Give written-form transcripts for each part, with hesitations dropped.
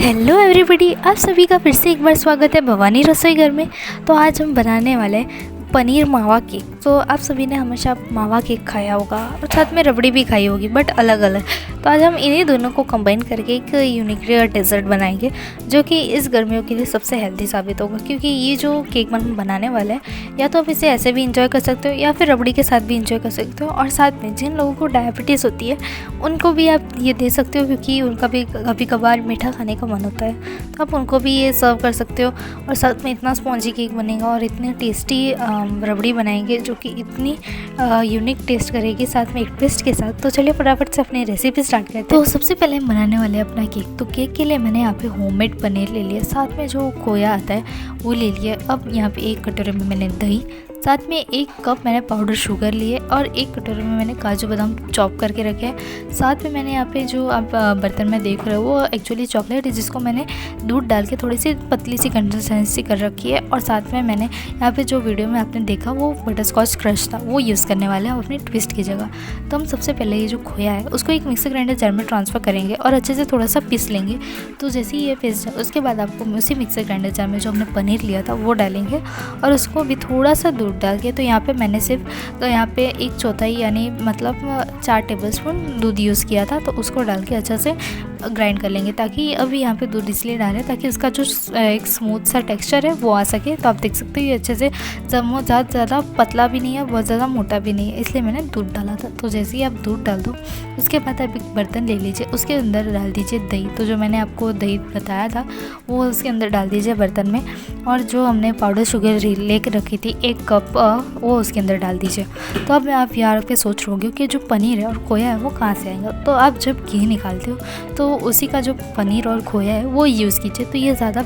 Hello everybody, आप सभी का फिर से एक बार स्वागत है भवानी रसोई घर में। तो आज हम बनाने वाले हैं पनीर मावा केक। तो आप सभी ने हमेशा मावा केक खाया होगा और साथ में रबड़ी भी खाई होगी, बट अलग अलग। तो आज हम इन्हीं दोनों को कंबाइन करके एक यूनिक डेजर्ट बनाएंगे जो कि इस गर्मियों के लिए सबसे हेल्दी साबित होगा। क्योंकि ये जो केक हम बनाने वाले हैं, या तो आप इसे ऐसे भी इंजॉय कर सकते हो या फिर रबड़ी के साथ भी इंजॉय कर सकते हो। और साथ में जिन लोगों को डायबिटीज़ होती है उनको भी आप ये दे सकते हो, क्योंकि उनका भी कभी कभार मीठा खाने का मन होता है, तो आप उनको भी ये सर्व कर सकते हो। और साथ में इतना स्पॉन्जी केक बनेगा और इतनी टेस्टी रबड़ी बनाएंगे जो कि इतनी यूनिक टेस्ट करेगी, साथ में एक ट्विस्ट के साथ। तो चलिए फटाफट से अपनी रेसिपी स्टार्ट करते हैं। तो सबसे पहले हम बनाने वाले हैं अपना केक। तो केक के लिए मैंने यहाँ पे होममेड पनीर ले लिया, साथ में जो खोया आता है वो ले लिया। अब यहाँ पे एक कटोरे में मैंने दही, साथ में 1 कप मैंने पाउडर शुगर लिए और 1 कटोरे में मैंने काजू बादाम चॉप करके रखे हैं। साथ में मैंने यहाँ पे जो आप बर्तन में देख रहे हो वो एक्चुअली चॉकलेट है, जिसको मैंने दूध डाल के थोड़ी सी पतली सी कंसिस्टेंसी कर रखी है। और साथ में मैंने यहाँ पे जो वीडियो में आपने देखा वो बटर स्कॉच क्रश था, वो यूज़ करने वाले हैं अपनी ट्विस्ट की जगह। तो हम सबसे पहले ये जो खोया है उसको एक मिक्सर ग्राइंडर जार में ट्रांसफ़र करेंगे और अच्छे से थोड़ा सा पीस लेंगे। तो जैसे ही ये पीस जाए उसके बाद आपको उसी मिक्सर ग्राइंडर जार में जो हमने पनीर लिया था वो डालेंगे और उसको भी थोड़ा सा दूध डाल के। तो यहाँ पे मैंने सिर्फ यहाँ पे 1/4 यानी मतलब 4 टेबलस्पून दूध यूज़ किया था, तो उसको डाल के अच्छा से ग्राइंड कर लेंगे। ताकि अभी यहाँ पे दूध इसलिए डालें ताकि उसका जो एक स्मूथ सा टेक्सचर है वो आ सके। तो आप देख सकते हो ये अच्छे से ज़्यादा पतला भी नहीं है, बहुत ज़्यादा मोटा भी नहीं है, इसलिए मैंने दूध डाला था। तो जैसे ही आप दूध डाल दो उसके बाद आप एक बर्तन ले लीजिए, उसके अंदर डाल दीजिए दही। तो जो मैंने आपको दही बताया था वो उसके अंदर डाल दीजिए बर्तन में। और जो हमने पाउडर शुगर लेके रखी थी 1 कप, वो उसके अंदर डाल दीजिए। तो अब आप यहाँ पे सोच रहे होंगे कि जो पनीर है और खोया है वो कहाँ से आएगा। तो आप जब घी निकालते हो तो उसी का जो पनीर और खोया है वो यूज़ कीजिए, तो ये ज़्यादा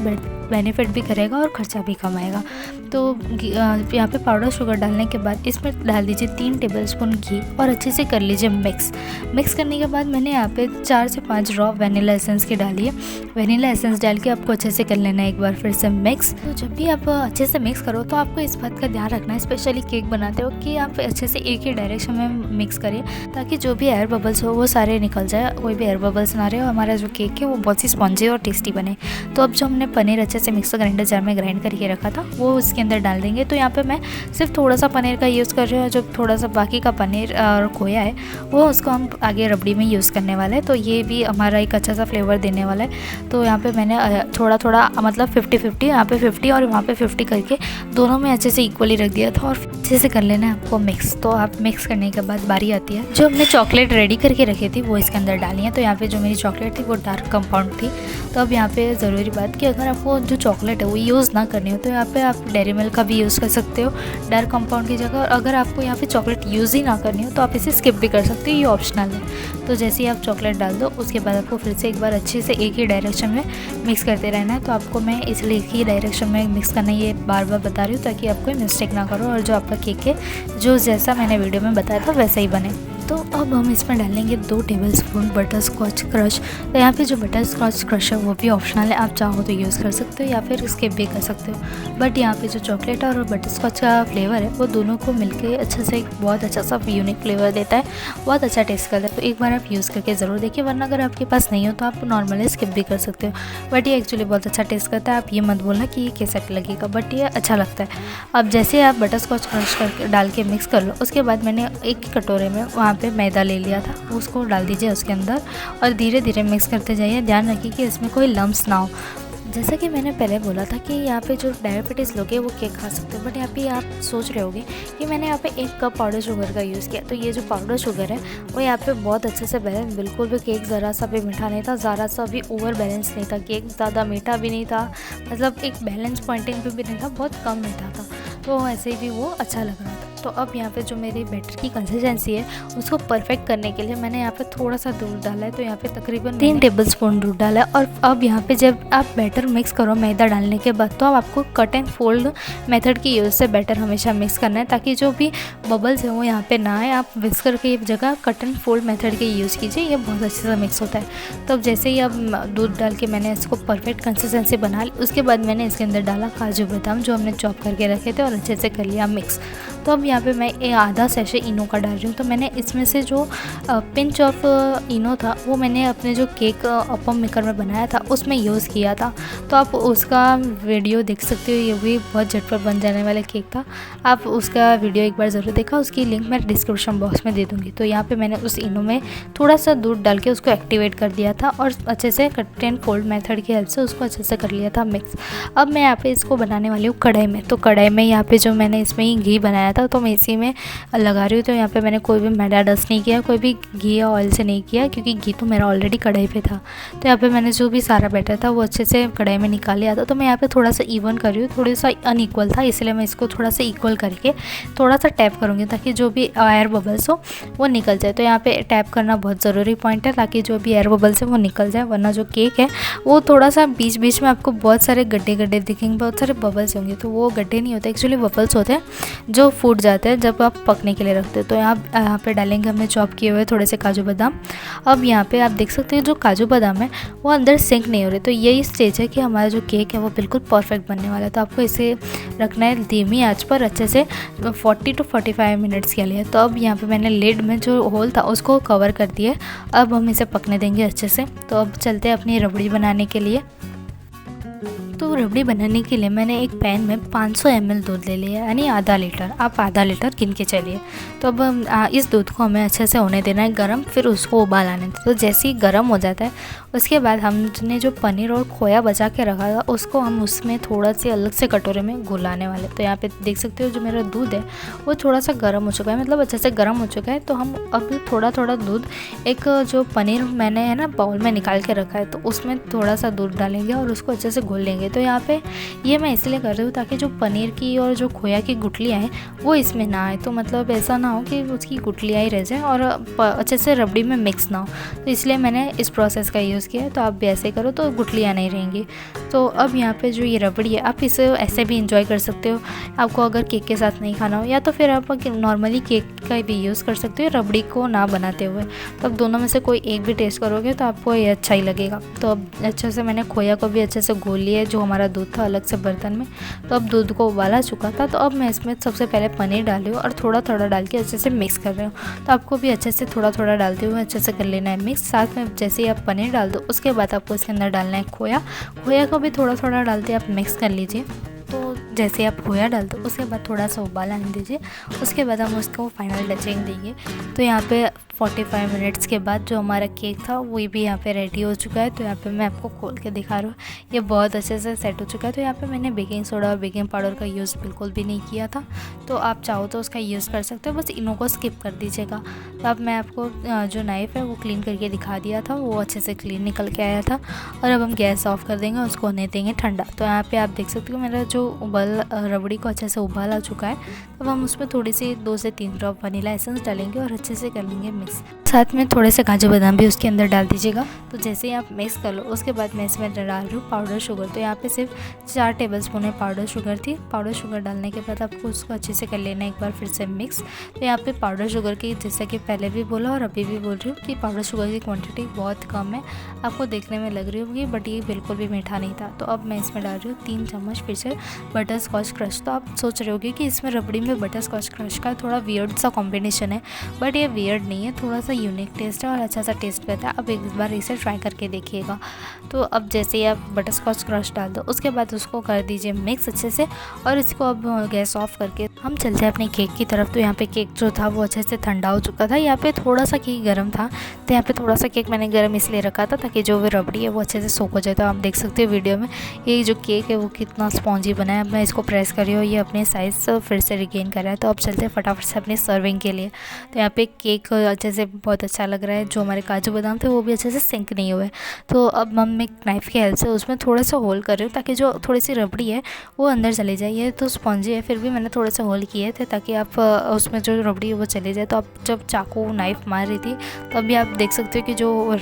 बेनिफिट भी करेगा और ख़र्चा भी कम आएगा। तो यहाँ पे पाउडर शुगर डालने के बाद इसमें डाल दीजिए 3 टेबलस्पून घी और अच्छे से कर लीजिए मिक्स करने के बाद मैंने यहाँ पे 4 से 5 ड्रॉप वनीला एसेंस की डाली है। वनीला एसेंस डाल के आपको अच्छे से कर लेना है एक बार फिर से मिक्स। तो जब भी आप अच्छे से मिक्स करो तो आपको इस बात का ध्यान रखना है, स्पेशली केक बनाते हो, कि आप अच्छे से एक ही डायरेक्शन में मिक्स करिए ताकि जो भी एयर बबल्स हो वो सारे निकल जाए, कोई भी एयर बबल्स ना रहे, और हमारा जो केक है वो बहुत ही स्पॉन्जी और टेस्टी बने। तो अब जो हमने पनीर अच्छे से मिक्सर ग्राइंडर जार में ग्राइंड करके रखा था वो उसके अंदर डाल देंगे। तो यहाँ पे मैं सिर्फ थोड़ा सा पनीर का यूज़ कर रही हूँ, जो थोड़ा सा बाकी का पनीर और खोया है वो उसको हम आगे रबड़ी में यूज़ करने वाले हैं। तो ये भी हमारा एक अच्छा सा फ्लेवर देने वाला है। तो यहाँ पे मैंने थोड़ा थोड़ा मतलब 50-50, यहाँ पे 50 और वहाँ पे 50 करके दोनों में अच्छे से इक्वली रख दिया था और अच्छे से कर लेना है आपको मिक्स। तो आप मिक्स करने के बाद बारी आती है जो हमने चॉकलेट रेडी करके रखी थी वो इसके अंदर डाली है। तो यहाँ पे जो मेरी चॉकलेट थी वो डार्क कंपाउंड थी। तो अब यहाँ पे ज़रूरी बात कि अगर आपको जो चॉकलेट है वो यूज़ ना करनी हो तो यहाँ पे आप डेयरी मिल्क का भी यूज़ कर सकते हो डार्क कंपाउंड की जगह। और अगर आपको यहाँ पे चॉकलेट यूज़ ही ना करनी हो तो आप इसे स्किप भी कर सकते हो, ये ऑप्शनल है। तो जैसे ही आप चॉकलेट डाल दो उसके बाद आपको फिर से एक बार अच्छे से एक ही डायरेक्शन में मिक्स करते रहना है। तो आपको मैं इसलिए एक ही डायरेक्शन में मिक्स करना ये बार बार बता रही हूँ ताकि आप कोई मिस्टेक ना करो और जो आपका केक है जो जैसा मैंने वीडियो में बताया था वैसा ही बने। तो अब हम इसमें डालेंगे 2 टेबलस्पून बटर स्कॉच क्रश। तो यहाँ पे जो बटर स्कॉच क्रश है वो भी ऑप्शनल है, आप चाहो तो यूज़ कर सकते हो या फिर स्किप भी कर सकते हो। बट यहाँ पे जो चॉकलेट और बटर स्कॉच का फ्लेवर है वो दोनों को मिलके अच्छे से एक बहुत अच्छा सा यूनिक फ्लेवर देता है, बहुत अच्छा टेस्ट करता है। तो एक बार आप यूज़ करके ज़रूर देखिए, वरना अगर आपके पास नहीं हो तो आप नॉर्मली स्किप भी कर सकते हो। बट ये एक्चुअली बहुत अच्छा टेस्ट करता है। आप ये मत बोलना कि ये कैसा लगेगा, बट ये अच्छा लगता है। अब जैसे आप बटर स्कॉच क्रश करके डाल के मिक्स कर लो, उसके बाद मैंने एक कटोरे में वहाँ पे मैदा ले लिया था, उसको डाल दीजिए उसके अंदर और धीरे धीरे मिक्स करते जाइए। ध्यान रखिए कि इसमें कोई लम्स ना हो। जैसा कि मैंने पहले बोला था कि यहाँ पे जो डायबिटीज़ लोग हैं वो केक खा सकते हो, बट यहाँ पे आप सोच रहे होगे कि मैंने यहाँ पे 1 कप पाउडर शुगर का यूज़ किया। तो ये जो पाउडर शुगर है वो यहाँ पे बहुत अच्छे से बैलेंस, बिल्कुल भी केक ज़रा सा भी मीठा नहीं था, ज़रा सा भी ओवर बैलेंस नहीं था। केक ज़्यादा मीठा भी नहीं था, मतलब एक बैलेंस पॉइंटिंग पे भी नहीं था, बहुत कम मीठा था। तो ऐसे भी वो अच्छा लग रहा था। तो अब यहाँ पे जो मेरी बैटर की कंसिस्टेंसी है उसको परफेक्ट करने के लिए मैंने यहाँ पे थोड़ा सा दूध डाला है। तो यहाँ पे तकरीबन 3 टेबलस्पून दूध डाला है। और अब यहाँ पे जब आप बैटर मिक्स करो मैदा डालने के बाद, तो अब आपको कट एंड फोल्ड मेथड की यूज़ से बैटर हमेशा मिक्स करना है ताकि जो भी बबल्स है वो यहाँ पे ना आए। आप विस्कर की जगह कट एंड फोल्ड मेथड के यूज़ कीजिए, ये बहुत अच्छे से मिक्स होता है। तो अब जैसे ही अब दूध डाल के मैंने इसको परफेक्ट कंसिस्टेंसी बना ली, उसके बाद मैंने इसके अंदर डाला काजू बादाम जो हमने चॉप करके रखे थे और अच्छे से कर लिया मिक्स। तो अब यहाँ पे मैं आधा सैशे इनो का डाल रही हूँ। तो मैंने इसमें से जो पिंच ऑफ इनो था वो मैंने अपने जो केक अपम मेकर में बनाया था उसमें यूज़ किया था। तो आप उसका वीडियो देख सकते हो, ये भी बहुत झटपट बन जाने वाला केक था। आप उसका वीडियो एक बार ज़रूर देखा, उसकी लिंक मैं डिस्क्रिप्शन बॉक्स में दे दूँगी। तो यहाँ पे मैंने उस इनो में थोड़ा सा दूध डाल के उसको एक्टिवेट कर दिया था और अच्छे से कट एंड फोल्ड मेथड की हेल्प से उसको अच्छे से कर लिया था मिक्स। अब मैं यहाँ पे इसको बनाने वाली हूँ कढ़ाई में। तो कढ़ाई में यहाँ पे जो मैंने इसमें ही घी बनाया था तो मैं इसी में लगा रही हूँ। तो यहाँ पे मैंने कोई भी मैदा डस्ट नहीं किया, कोई भी घी या ऑयल से नहीं किया, क्योंकि घी तो मेरा ऑलरेडी कढ़ाई पे था। तो यहाँ पे मैंने जो भी सारा बैटर था वो अच्छे से कढ़ाई में निकाल लिया था। तो मैं यहाँ पे थोड़ा सा इवन कर रही हूँ, थोड़ा सा अनइक्वल था, इसलिए मैं इसको थोड़ा सा इक्वल करके थोड़ा सा टैप करूँगी ताकि जो भी एयर बबल्स हो वो निकल जाए। तो यहाँ पे टैप करना बहुत ज़रूरी पॉइंट है ताकि जो भी एयर बबल्स है वो निकल जाए, वरना जो केक है वो थोड़ा सा बीच बीच में आपको बहुत सारे गड्ढे गड्ढे दिखेंगे, बहुत सारे बबल्स होंगे। तो वो गड्ढे नहीं होते, एक्चुअली बबल्स होते हैं जो फूट जाते हैं जब आप पकने के लिए रखते हैं। तो यहाँ पे डालेंगे हमने चॉप किए हुए थोड़े से काजू बादाम। अब यहाँ पे आप देख सकते हैं जो काजू बादाम है वो अंदर सिंक नहीं हो रहे। तो यही स्टेज है कि हमारा जो केक है वो बिल्कुल परफेक्ट बनने वाला है। तो आपको इसे रखना है धीमी आंच पर अच्छे से 40 to 45 मिनट्स के लिए। तो अब यहाँ पे मैंने लिड में जो होल था उसको कवर कर दिया। अब हम इसे पकने देंगे अच्छे से। तो अब चलते हैं अपनी रबड़ी बनाने के लिए। तो रबड़ी बनाने के लिए मैंने एक पैन में 500 ml दूध ले लिया, यानी आधा लीटर। आप आधा लीटर गिन के चलिए। तो अब इस दूध को हमें अच्छे से होने देना है गर्म, फिर उसको उबाल आने दें। तो जैसे ही गर्म हो जाता है उसके बाद हमने जो पनीर और खोया बचा के रखा था उसको हम उसमें थोड़ा सी अलग से कटोरे में घुलाने वाले। तो यहाँ पे देख सकते हो जो मेरा दूध है वो थोड़ा सा गर्म हो चुका है, मतलब अच्छे से गर्म हो चुका है। तो हम अब थोड़ा थोड़ा दूध, एक जो पनीर मैंने है ना बाउल में निकाल के रखा है तो उसमें थोड़ा सा दूध डालेंगे और उसको अच्छे से घोल लेंगे। तो यहाँ पे ये मैं इसलिए कर रही हूँ ताकि जो पनीर की और जो खोया की गुठलियाँ हैं वो इसमें ना आए। तो मतलब ऐसा ना हो कि उसकी गुठलियाँ ही रह जाए और अच्छे से रबड़ी में मिक्स ना हो। तो इसलिए मैंने इस प्रोसेस का यूज़ किया है। तो आप भी ऐसे करो तो गुठलियाँ नहीं रहेंगी। तो अब यहाँ पे जो ये रबड़ी है आप इसे ऐसे भी इंजॉय कर सकते हो। आपको अगर केक के साथ नहीं खाना हो या तो फिर आप नॉर्मली केक का भी यूज़ कर सकते हो रबड़ी को ना बनाते हुए। तो अब दोनों में से कोई एक भी टेस्ट करोगे तो आपको ये अच्छा ही लगेगा। तो अब अच्छे से मैंने खोया को भी अच्छे से घोल लिया है, जो हमारा दूध था अलग से बर्तन में। तो अब दूध को उबाला चुका था। तो अब मैं इसमें सबसे पहले पनीर डाल रही हूँ और थोड़ा थोड़ा डाल के अच्छे से मिक्स कर रही हूँ। तो आपको भी अच्छे से थोड़ा थोड़ा डालते हुए अच्छे से कर लेना है मिक्स। साथ में जैसे ही आप पनीर डाल दो उसके बाद आपको इसके अंदर डालना है खोया। खोया को भी थोड़ा थोड़ा डालते आप मिक्स कर लीजिए। तो जैसे आप खोया डाल दो उसके बाद थोड़ा सा उबाल आने दीजिए, उसके बाद हम उसको फाइनल टचिंग देंगे। तो यहाँ पे 45 मिनट्स के बाद जो हमारा केक था वो भी यहाँ पे रेडी हो चुका है। तो यहाँ पे मैं आपको खोल के दिखा रहा हूँ, ये बहुत अच्छे से सेट हो चुका है। तो यहाँ पे मैंने बेकिंग सोडा और बेकिंग पाउडर का यूज़ बिल्कुल भी नहीं किया था। तो आप चाहो तो उसका यूज़ कर सकते हो, बस इनो को स्किप कर दीजिएगा। तो अब मैं आपको जो नाइफ़ है वो क्लीन करके दिखा दिया था, वो अच्छे से क्लीन निकल के आया था। और अब हम गैस ऑफ कर देंगे, उसको होने देंगे ठंडा। तो यहाँ पर आप देख सकते हो मेरा जो रबड़ी को अच्छे से उबाल आ चुका है। अब हम उसमें थोड़ी सी 2 से 3 ड्रॉप वनीला एसेंस डालेंगे और अच्छे से कर लेंगे मिक्स। साथ में थोड़े से काजू बादाम भी उसके अंदर डाल दीजिएगा। तो जैसे ही आप मिक्स कर लो उसके बाद मैं इसमें डाल रही हूँ पाउडर शुगर। तो यहाँ पे सिर्फ 4 टेबलस्पून है पाउडर शुगर थी। पाउडर शुगर डालने के बाद आपको उसको अच्छे से कर लेना है एक बार फिर से मिक्स। तो यहाँ पे पाउडर शुगर की, जैसा कि पहले भी बोला और अभी भी बोल रही हूँ कि पाउडर शुगर की क्वांटिटी बहुत कम है, आपको देखने में लग रही होगी, बट ये बिल्कुल भी मीठा नहीं था। तो अब मैं इसमें डाल रही हूँ 3 चम्मच फिर से बटर स्कॉच क्रश। तो आप सोच रहे होगे कि इसमें रबड़ी में बटर स्कॉच क्रश का थोड़ा वियर्ड सा कॉम्बिनेशन है, बट ये वियर्ड नहीं है, थोड़ा सा यूनिक टेस्ट है और अच्छा सा टेस्ट करता है। अब एक बार इसे ट्राई करके देखिएगा। तो अब जैसे ही आप बटर स्कॉच क्रश डाल दो उसके बाद उसको कर दीजिए मिक्स अच्छे से और इसको अब गैस ऑफ करके हम चलते हैं अपने केक की तरफ। तो यहाँ पे केक जो था वो अच्छे से ठंडा हो चुका था। यहाँ पे थोड़ा सा केक गर्म था, तो यहाँ पे थोड़ा सा केक मैंने गर्म इसलिए रखा था ताकि जो भी रबड़ी है वो अच्छे से सोख हो जाए। तो आप देख सकते हो वीडियो में ये जो केक है वो कितना स्पॉन्जी बना है। अब मैं इसको प्रेस कर रही हूँ, ये अपने साइज़ फिर से रिगेन कर रहा है। तो अब चलते हैं फटाफट से अपने सर्विंग के लिए। तो यहाँ पे केक अच्छे से बहुत अच्छा लग रहा है। जो हमारे काजू बादाम थे वो भी अच्छे से सिंक नहीं हुए। तो अब मैं एक नाइफ़ की हेल्प से उसमें थोड़ा सा होल कर रही हूँ ताकि जो थोड़ी सी रबड़ी है वो अंदर चली जाए। ये तो स्पॉन्जी है, फिर भी मैंने थोड़े से होल किए थे ताकि आप उसमें जो रबड़ी है वो चली जाए। तो अब जब चाकू नाइफ़ मार रही थी तो अभी आप देख सकते हो कि जो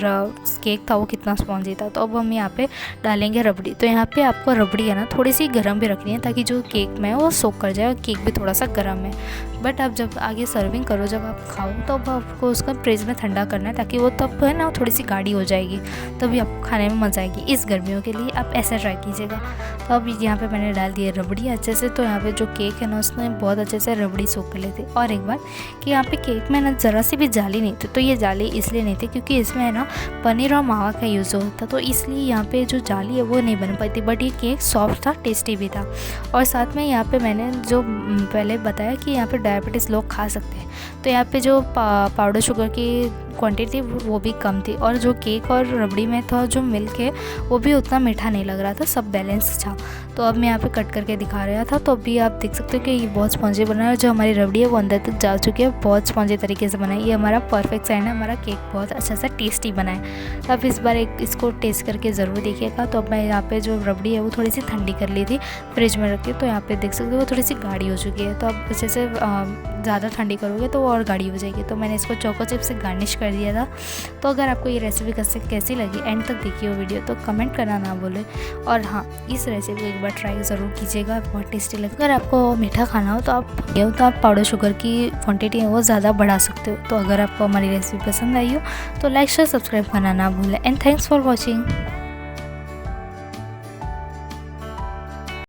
केक था वो कितना स्पॉन्जी था। तो अब हम यहाँ पे डालेंगे रबड़ी। तो यहाँ पे आपको रबड़ी है ना थोड़ी सी गर्म भी रखनी है ताकि जो केक में है वो सोक कर जाए और केक भी थोड़ा सा गर्म है। बट आप जब आगे सर्विंग करो, जब आप खाओ तो अब आपको उसका फ्रिज में ठंडा करना है, ताकि वो तब है ना थोड़ी सी गाढ़ी हो जाएगी, तभी आपको खाने में मज़ा आएगी। इस गर्मियों के लिए आप ऐसा ट्राई कीजिएगा। तो अब यहाँ पे मैंने डाल दिया रबड़ी अच्छे से। तो यहाँ पे जो केक है ना उसमें बहुत अच्छे से रबड़ी सोख कर ली थी। और एक बार कि यहाँ पे केक में ना ज़रा सी भी जाली नहीं थी। तो ये जाली इसलिए नहीं थी क्योंकि इसमें है ना पनीर और मावा का यूज़ होता, तो इसलिए यहाँ पे जो जाली है वो नहीं बन पाई थी। बट ये केक सॉफ्ट था, टेस्टी भी था। और साथ में यहाँ पे मैंने जो पहले बताया कि यहाँ पे डायबिटीज़ लोग खा सकते हैं, तो यहाँ पे जो पाउडर शुगर की क्वांटिटी वो भी कम थी। और जो केक और रबड़ी में था जो मिल्क है वो भी उतना मीठा नहीं लग रहा था, सब बैलेंस था। तो अब मैं यहाँ पे कट करके दिखा रहा था। तो अभी आप देख सकते हो कि ये बहुत स्पॉन्जी बना है। जो हमारी रबड़ी है वो अंदर तक जा चुकी है, बहुत स्पॉन्जी तरीके से बना है। ये हमारा परफेक्ट साइन है, हमारा केक बहुत अच्छा सा टेस्टी बना है। तो आप इस बार इसको टेस्ट करके ज़रूर देखिएगा। तो अब मैं यहाँ पे जो रबड़ी है वो थोड़ी सी ठंडी कर ली थी फ्रिज में रख के। तो यहाँ पे देख सकते हो वो थोड़ी सी गाढ़ी हो चुकी है। तो अब अच्छे से ज़्यादा ठंडी करोगे तो वो और गाढ़ी हो जाएगी। तो मैंने इसको चोको चिप से गार्निश कर दिया था। तो अगर आपको ये रेसिपी कैसी लगी, एंड तक देखिए वो वीडियो, तो कमेंट करना ना भूलें। और हाँ, इस रेसिपी को एक बार ट्राई ज़रूर कीजिएगा, बहुत टेस्टी लगेगा। अगर आपको मीठा खाना हो तो आप पाउडर शुगर की क्वांटिटी है वो ज़्यादा बढ़ा सकते हो। तो अगर आपको हमारी रेसिपी पसंद आई हो तो लाइक शेयर सब्सक्राइब करना ना भूलें। And thanks for watching.